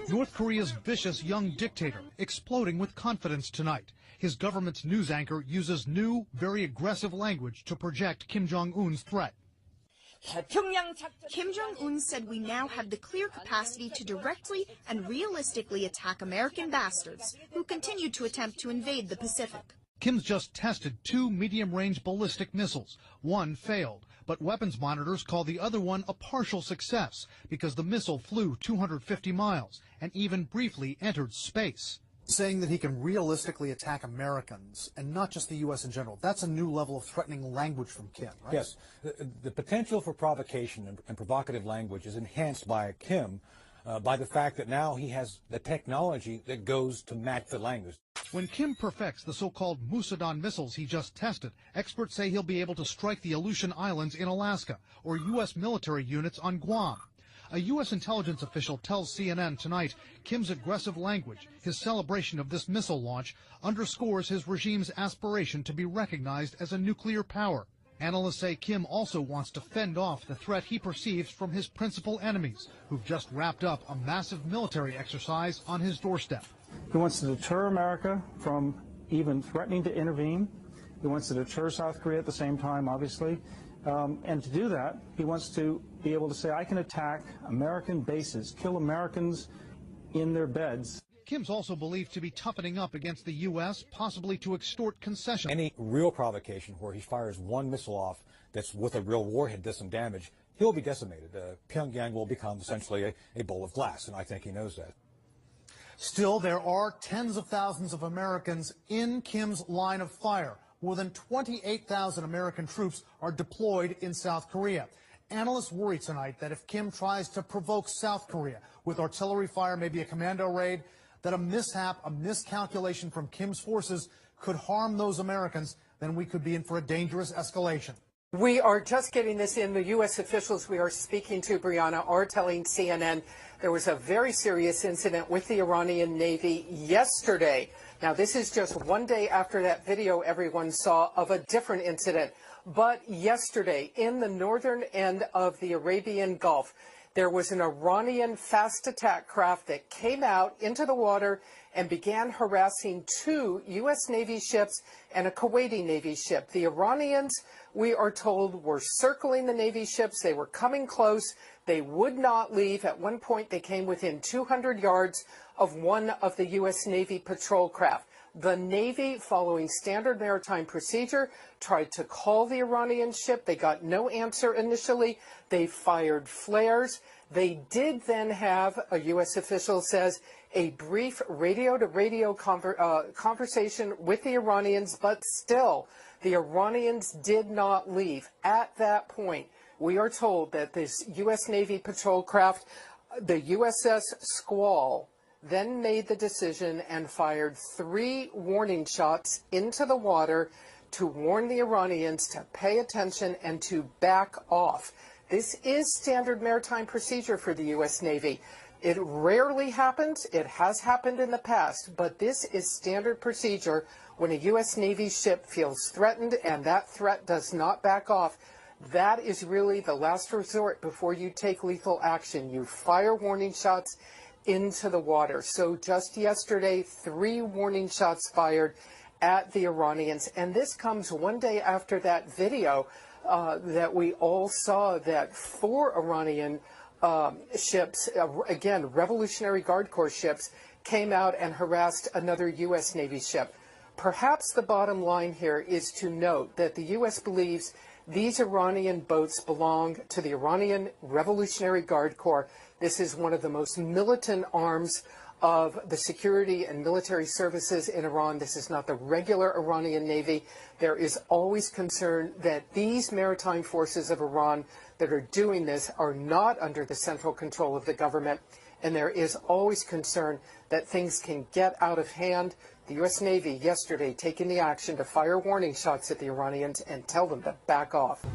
North Korea's vicious young dictator exploding with confidence tonight. His government's news anchor uses new, very aggressive language to project Kim Jong-un's threat. Kim Jong-un said we now have the clear capacity to directly and realistically attack American bastards who continue to attempt to invade the Pacific. Kim's just tested 2 medium-range ballistic missiles. One failed, but weapons monitors call the other one a partial success because the missile flew 250 miles and even briefly entered space. Saying that he can realistically attack Americans and not just the U.S. in general, that's a new level of threatening language from Kim, right? Yes. The potential for provocation and provocative language is enhanced by Kim by the fact that now he has the technology that goes to match the language. When Kim perfects the so-called Musadon missiles he just tested, experts say he'll be able to strike the Aleutian Islands in Alaska or U.S. military units on Guam. A U.S. intelligence official tells CNN tonight Kim's aggressive language, his celebration of this missile launch, underscores his regime's aspiration to be recognized as a nuclear power. Analysts say Kim also wants to fend off the threat he perceives from his principal enemies, who've just wrapped up a massive military exercise on his doorstep. He wants to deter America from even threatening to intervene. He wants to deter South Korea at the same time, obviously. And to do that, he wants to be able to say, I can attack American bases, kill Americans in their beds. Kim's also believed to be toughening up against the U.S., possibly to extort concessions. Any real provocation where he fires one missile off that's with a real warhead does some damage, he'll be decimated. Pyongyang will become essentially a bowl of glass, and I think he knows that. Still, there are tens of thousands of Americans in Kim's line of fire. More than 28,000 American troops are deployed in South Korea. Analysts worry tonight that if Kim tries to provoke South Korea with artillery fire, maybe a commando raid, that a mishap, a miscalculation from Kim's forces could harm those Americans, then we could be in for a dangerous escalation. We are just getting this in. The U.S. officials we are speaking to, Brianna, are telling CNN there was a very serious incident with the Iranian Navy yesterday. Now, this is just one day after that video everyone saw of a different incident. But yesterday, in the northern end of the Arabian Gulf, there was an Iranian fast attack craft that came out into the water and began harassing 2 U.S. Navy ships and a Kuwaiti Navy ship. The Iranians, we are told, were circling the Navy ships. They were coming close. They would not leave. At one point, they came within 200 yards of one of the U.S. Navy patrol craft. The Navy, following standard maritime procedure, tried to call the Iranian ship. They got no answer initially. They fired flares. They did then have, a U.S. official says, a brief radio-to-radio conversation with the Iranians, but still, the Iranians did not leave. At that point, we are told that this U.S. Navy patrol craft, the USS Squall, then made the decision and fired 3 warning shots into the water to warn the Iranians to pay attention and to back off. This is standard maritime procedure for the U.S. Navy. It rarely happens. It has happened in the past, but this is standard procedure when a U.S. Navy ship feels threatened and that threat does not back off. That is really the last resort before you take lethal action. You fire warning shots into the water. So just yesterday, 3 warning shots fired at the Iranians. And this comes one day after that video that we all saw that 4 Iranian ships, again, Revolutionary Guard Corps ships, came out and harassed another U.S. Navy ship. Perhaps the bottom line here is to note that the U.S. believes these Iranian boats belong to the Iranian Revolutionary Guard Corps. This is one of the most militant arms of the security and military services in Iran. This is not the regular Iranian Navy. There is always concern that these maritime forces of Iran that are doing this are not under the central control of the government, and there is always concern that things can get out of hand. The U.S. Navy yesterday taking the action to fire warning shots at the Iranians and tell them to back off.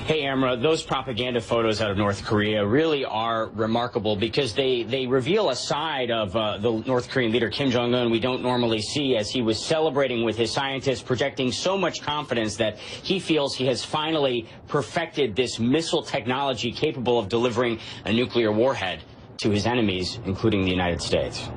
Hey, Amra, those propaganda photos out of North Korea really are remarkable because they reveal a side of the North Korean leader Kim Jong-un we don't normally see, as he was celebrating with his scientists, projecting so much confidence that he feels he has finally perfected this missile technology capable of delivering a nuclear warhead. to his enemies, including the United States.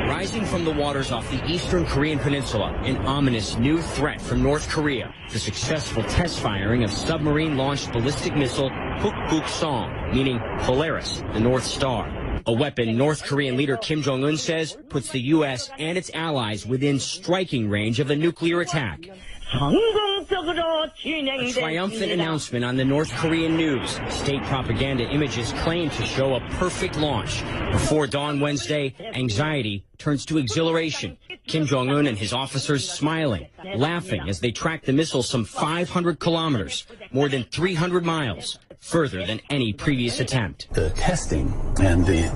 Rising from the waters off the eastern Korean peninsula, an ominous new threat from North Korea, the successful test firing of submarine-launched ballistic missile Hukbuk-song, meaning Polaris, the North Star. A weapon North Korean leader Kim Jong-un says puts the U.S. and its allies within striking range of a nuclear attack. A triumphant announcement on the North Korean news. State propaganda images claim to show a perfect launch. Before dawn Wednesday, anxiety turns to exhilaration. Kim Jong-un and his officers smiling, laughing as they track the missile some 500 kilometers, more than 300 miles, further than any previous attempt. The testing and the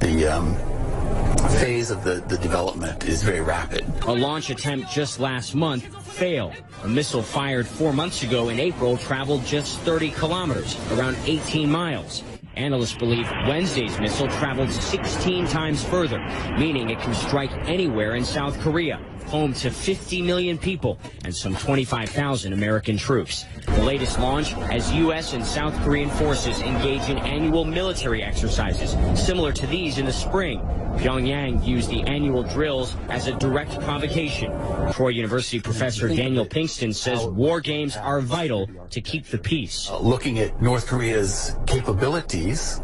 phase of the development is very rapid. A launch attempt just last month failed. A missile fired 4 months ago in April traveled just 30 kilometers, around 18 miles. Analysts believe Wednesday's missile traveled 16 times further, meaning it can strike anywhere in South Korea, home to 50 million people and some 25,000 American troops. The latest launch as U.S. and South Korean forces engage in annual military exercises, similar to these in the spring. Pyongyang views the annual drills as a direct provocation. Troy University professor Daniel Pinkston says war games are vital to keep the peace. Looking at North Korea's capabilities,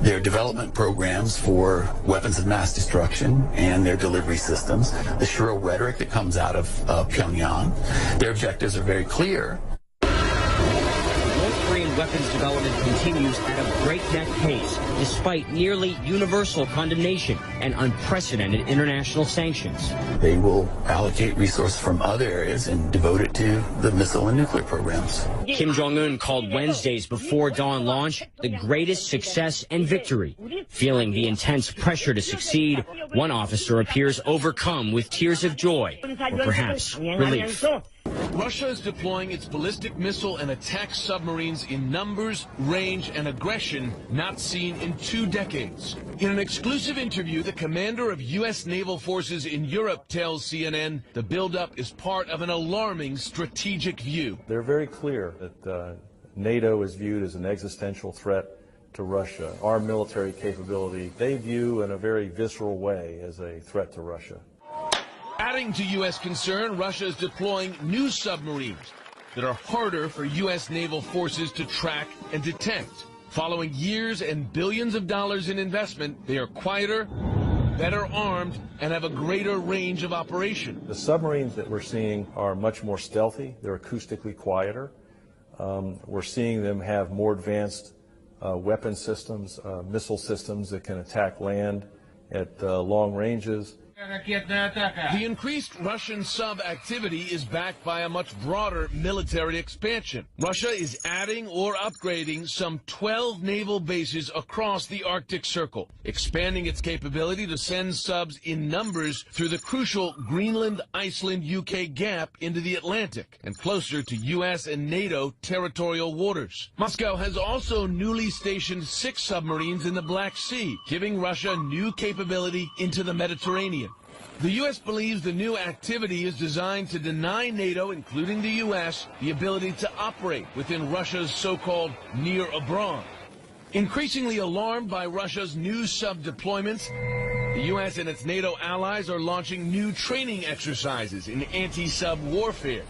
their development programs for weapons of mass destruction and their delivery systems, the shrill rhetoric that comes out of Pyongyang, their objectives are very clear. North Korean weapons development continues at a breakneck pace, despite nearly universal condemnation and unprecedented international sanctions. They will allocate resources from other areas and devote it to the missile and nuclear programs. Kim Jong-un called Wednesday's before dawn launch the greatest success and victory. Feeling the intense pressure to succeed, one officer appears overcome with tears of joy, or perhaps relief. Russia is deploying its ballistic missile and attack submarines in numbers, range, and aggression not seen in 2 decades. In an exclusive interview, the commander of U.S. naval forces in Europe tells CNN the buildup is part of an alarming strategic view. They're very clear that NATO is viewed as an existential threat to Russia. Our military capability, they view in a very visceral way as a threat to Russia. Adding to U.S. concern, Russia is deploying new submarines that are harder for U.S. naval forces to track and detect. Following years and billions of dollars in investment, they are quieter, better armed, and have a greater range of operation. The submarines that we're seeing are much more stealthy. They're acoustically quieter. We're seeing them have more advanced weapon systems, missile systems that can attack land at long ranges. The increased Russian sub-activity is backed by a much broader military expansion. Russia is adding or upgrading some 12 naval bases across the Arctic Circle, expanding its capability to send subs in numbers through the crucial Greenland-Iceland-UK gap into the Atlantic and closer to U.S. and NATO territorial waters. Moscow has also newly stationed 6 submarines in the Black Sea, giving Russia new capability into the Mediterranean. The U.S. believes the new activity is designed to deny NATO, including the U.S., the ability to operate within Russia's so-called near abroad. Increasingly alarmed by Russia's new sub-deployments, the U.S. and its NATO allies are launching new training exercises in anti-sub warfare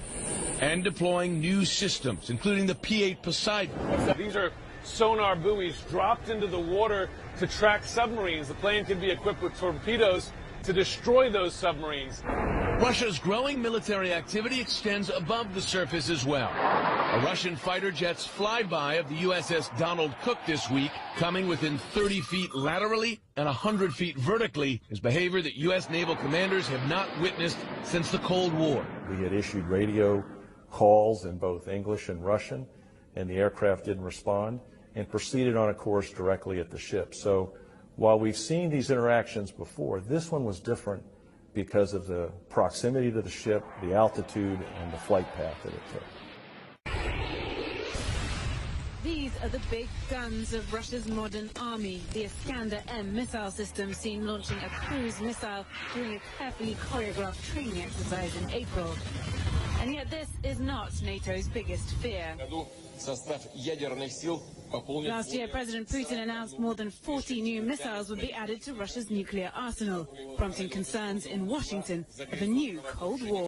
and deploying new systems, including the P-8 Poseidon. These are sonar buoys dropped into the water to track submarines. The plane can be equipped with torpedoes to destroy those submarines. Russia's growing military activity extends above the surface as well. A Russian fighter jet's flyby of the USS Donald Cook this week, coming within 30 feet laterally and 100 feet vertically, is behavior that U.S. naval commanders have not witnessed since the Cold War. We had issued radio calls in both English and Russian, and the aircraft didn't respond and proceeded on a course directly at the ship. So while we've seen these interactions before, this one was different because of the proximity to the ship, the altitude, and the flight path that it took. These are the big guns of Russia's modern army. The Iskander-M missile system seen launching a cruise missile during a carefully choreographed training exercise in April. And yet this is not NATO's biggest fear. Last year, President Putin announced more than 40 new missiles would be added to Russia's nuclear arsenal, prompting concerns in Washington of a new Cold War.